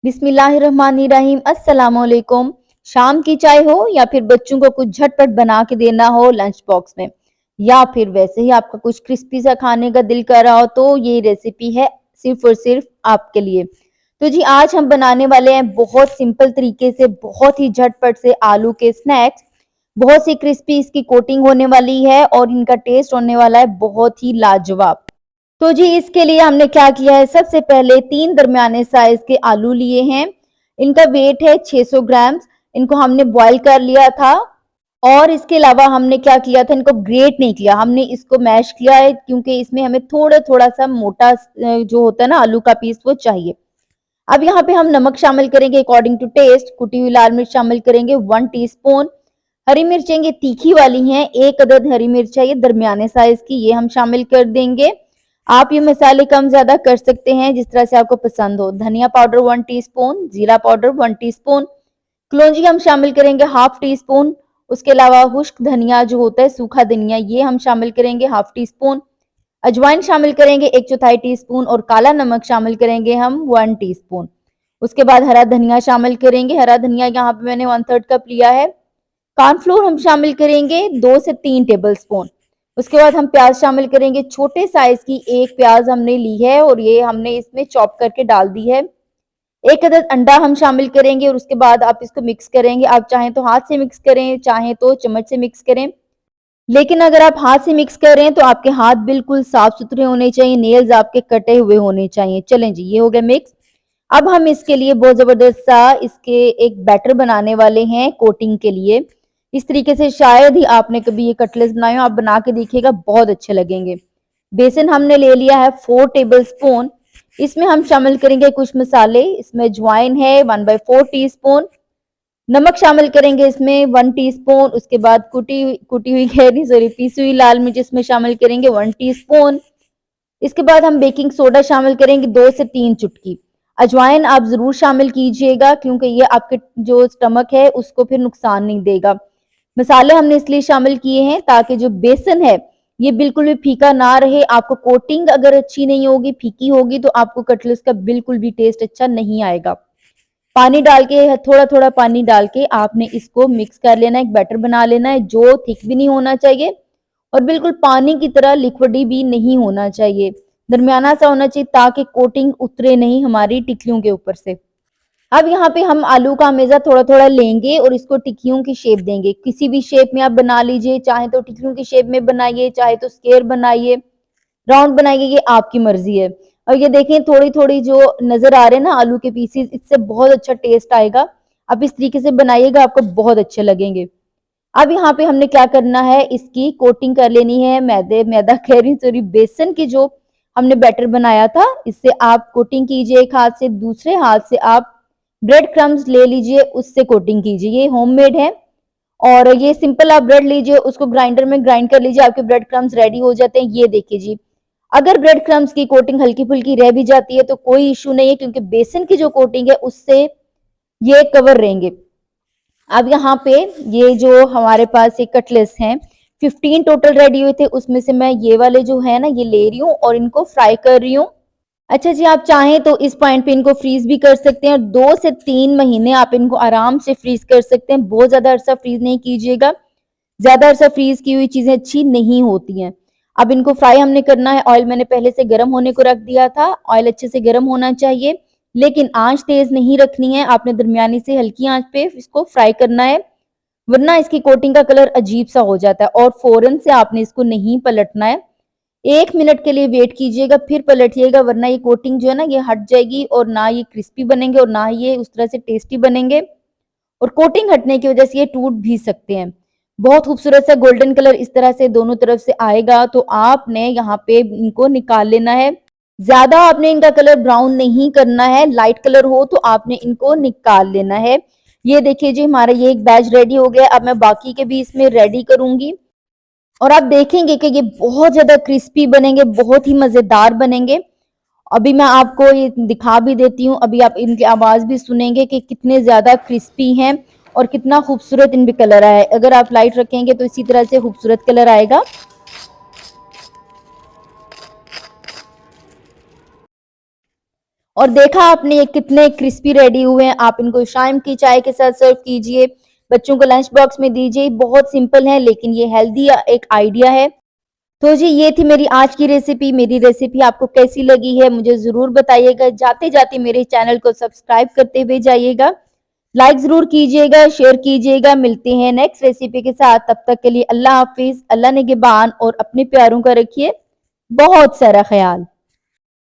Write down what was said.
बिस्मिल्लाहिर्रहमानिर्रहीम। अस्सलाम वालेकुम। शाम की चाय हो या फिर बच्चों को कुछ झटपट बना के देना हो लंच बॉक्स में, या फिर वैसे ही आपका कुछ क्रिस्पी सा खाने का दिल कर रहा हो, तो ये रेसिपी है सिर्फ और सिर्फ आपके लिए। तो जी आज हम बनाने वाले हैं बहुत सिंपल तरीके से, बहुत ही झटपट से आलू के स्नैक्स। बहुत सी क्रिस्पी इसकी कोटिंग होने वाली है और इनका टेस्ट होने वाला है बहुत ही लाजवाब। तो जी इसके लिए हमने क्या किया है, सबसे पहले 3 दरमियाने साइज के आलू लिए हैं। इनका वेट है 600 ग्राम्स। इनको हमने बॉईल कर लिया था और इसके अलावा हमने क्या किया था, इनको ग्रेट नहीं किया, हमने इसको मैश किया है क्योंकि इसमें हमें थोड़ा सा मोटा जो होता है ना आलू का पीस, वो चाहिए। अब यहाँ पे हम नमक शामिल करेंगे अकॉर्डिंग टू टेस्ट। कुटी हुई लाल मिर्च शामिल करेंगे 1 टीस्पून। हरी मिर्चें ये तीखी वाली हैं, 1 अदद हरी मिर्च है ये दरमियाने साइज की, ये हम शामिल कर देंगे। आप ये मसाले कम ज्यादा कर सकते हैं जिस तरह से आपको पसंद हो। धनिया पाउडर 1 टीस्पून, जीरा पाउडर 1 टीस्पून, कलौंजी हम शामिल करेंगे हाफ टी स्पून। उसके अलावा खुश्क धनिया जो होता है, सूखा धनिया, ये हम शामिल करेंगे हाफ टी स्पून। अजवाइन शामिल करेंगे 1/4 टीस्पून और काला नमक शामिल करेंगे हम 1 टीस्पून। उसके बाद हरा धनिया शामिल करेंगे। हरा धनिया यहाँ पे मैंने 1/3 कप लिया है। कॉर्नफ्लोर हम शामिल करेंगे 2 से 3 टेबल स्पून। उसके बाद हम प्याज शामिल करेंगे, छोटे साइज की 1 प्याज हमने ली है और ये हमने इसमें चॉप करके डाल दी है। 1 अदद अंडा हम शामिल करेंगे और उसके बाद आप इसको मिक्स करेंगे। आप चाहें तो हाथ से मिक्स करें, चाहें तो चम्मच से मिक्स करें। लेकिन अगर आप हाथ से मिक्स कर रहे हैं तो आपके हाथ बिल्कुल साफ सुथरे होने चाहिए, नेल्स आपके कटे हुए होने चाहिए। चलें जी, ये हो गया मिक्स। अब हम इसके लिए बहुत जबरदस्त सा इसके एक बैटर बनाने वाले हैं कोटिंग के लिए। इस तरीके से शायद ही आपने कभी ये कटलेट्स बनाए हो, आप बना के देखिएगा, बहुत अच्छे लगेंगे। बेसन हमने ले लिया है 4 टेबल स्पून। इसमें हम शामिल करेंगे कुछ मसाले। इसमें अजवाइन है 1/4 टीस्पून। नमक शामिल करेंगे इसमें 1 टीस्पून। उसके बाद कुटी हुई कह रही सॉरी पीसी हुई लाल मिर्च इसमें शामिल करेंगे 1 टीस्पून। इसके बाद हम बेकिंग सोडा शामिल करेंगे 2 से 3 चुटकी। अजवाइन आप जरूर शामिल कीजिएगा क्योंकि ये आपके जो स्टमक है उसको फिर नुकसान नहीं देगा। मसाले हमने इसलिए शामिल किए हैं ताकि जो बेसन है ये बिल्कुल भी फीका ना रहे। आपको कोटिंग अगर अच्छी नहीं होगी, फीकी होगी, तो आपको कटलेट्स का बिल्कुल भी टेस्ट अच्छा नहीं आएगा। पानी डाल के, थोड़ा-थोड़ा पानी डाल के आपने इसको मिक्स कर लेना है, एक बैटर बना लेना है जो थिक भी नहीं होना चाहिए और बिल्कुल पानी की तरह लिक्विडी भी नहीं होना चाहिए। दरमियाना सा होना चाहिए ताकि कोटिंग उतरे नहीं हमारी टिक्कियों के ऊपर से। अब यहाँ पे हम आलू का हमेशा थोड़ा-थोड़ा लेंगे और इसको टिक्कियों की शेप देंगे। किसी भी शेप में आप बना लीजिए, चाहे तो टिक्कियों की शेप में बनाइए, चाहे तो स्क्वायर बनाइए, राउंड बनाइए, ये आपकी मर्जी है। और ये देखें थोड़ी-थोड़ी जो नज़र आ रहे हैं ना आलू के पीसेस, इससे बहुत अच्छा टेस्ट आएगा। आप इस तरीके से बनाइएगा, आपको बहुत अच्छे लगेंगे। अब यहाँ पे हमने क्या करना है, इसकी कोटिंग कर लेनी है मैदा कह रही सॉरी बेसन की जो हमने बैटर बनाया था, इससे आप कोटिंग कीजिए एक हाथ से, दूसरे हाथ से आप ब्रेड क्रम्स ले लीजिए, उससे कोटिंग कीजिए। ये होममेड है और ये सिंपल आप ब्रेड लीजिए, उसको ग्राइंडर में ग्राइंड कर लीजिए, आपके ब्रेड क्रम्स रेडी हो जाते हैं। ये देखिए जी, अगर ब्रेड क्रम्स की कोटिंग हल्की-फुल्की रह भी जाती है तो कोई इश्यू नहीं है क्योंकि बेसन की जो कोटिंग है उससे ये कवर रहेंगे। अब यहाँ पे ये जो हमारे पास ये कटलेट्स हैं 15 टोटल रेडी हुए थे, उसमें से मैं ये वाले जो है ना ये ले रही हूँ और इनको फ्राई कर रही हूँ। अच्छा जी, आप चाहें तो इस पॉइंट पे इनको फ्रीज भी कर सकते हैं और 2 से 3 महीने आप इनको आराम से फ्रीज कर सकते हैं। बहुत ज्यादा अरसा फ्रीज नहीं कीजिएगा, ज्यादा अरसा फ्रीज की हुई चीजें अच्छी नहीं होती हैं। अब इनको फ्राई हमने करना है। ऑयल मैंने पहले से गर्म होने को रख दिया था। ऑयल अच्छे से गर्म होना चाहिए लेकिन आंच तेज नहीं रखनी है, आपने दरमियानी से हल्की आंच पे इसको फ्राई करना है, वरना इसकी कोटिंग का कलर अजीब सा हो जाता है और फौरन से आपने इसको नहीं पलटना है। 1 मिनट के लिए वेट कीजिएगा फिर पलटिएगा, वरना ये कोटिंग जो है ना ये हट जाएगी और ना ये क्रिस्पी बनेंगे और ना ये उस तरह से टेस्टी बनेंगे और कोटिंग हटने की वजह से ये टूट भी सकते हैं। बहुत खूबसूरत सा गोल्डन कलर इस तरह से दोनों तरफ से आएगा तो आपने यहाँ पे इनको निकाल लेना है। ज्यादा आपने इनका कलर ब्राउन नहीं करना है, लाइट कलर हो तो आपने इनको निकाल लेना है। ये देखिए जी, हमारा ये एक बैच रेडी हो गया। अब मैं बाकी के भी इसमें रेडी करूंगी और आप देखेंगे कि ये बहुत ज्यादा क्रिस्पी बनेंगे, बहुत ही मजेदार बनेंगे। अभी मैं आपको ये दिखा भी देती हूँ, अभी आप इनकी आवाज भी सुनेंगे कि कितने ज्यादा क्रिस्पी हैं और कितना खूबसूरत इन पे कलर आया है। अगर आप लाइट रखेंगे तो इसी तरह से खूबसूरत कलर आएगा। और देखा आपने ये कितने क्रिस्पी रेडी हुए हैं। आप इनको शाम की चाय के साथ सर्व कीजिए, बच्चों को लंच बॉक्स में दीजिए। बहुत सिंपल है लेकिन ये हेल्दी एक आइडिया है। तो जी ये थी मेरी आज की रेसिपी। मेरी रेसिपी आपको कैसी लगी है मुझे ज़रूर बताइएगा। जाते-जाते मेरे चैनल को सब्सक्राइब करते हुए जाइएगा। लाइक ज़रूर कीजिएगा, शेयर कीजिएगा। मिलते हैं नेक्स्ट रेसिपी के साथ। तब तक के लिए अल्लाह हाफ़िज़। अल्लाह निगहबान और अपने प्यारों का रखिए बहुत सारा ख़याल।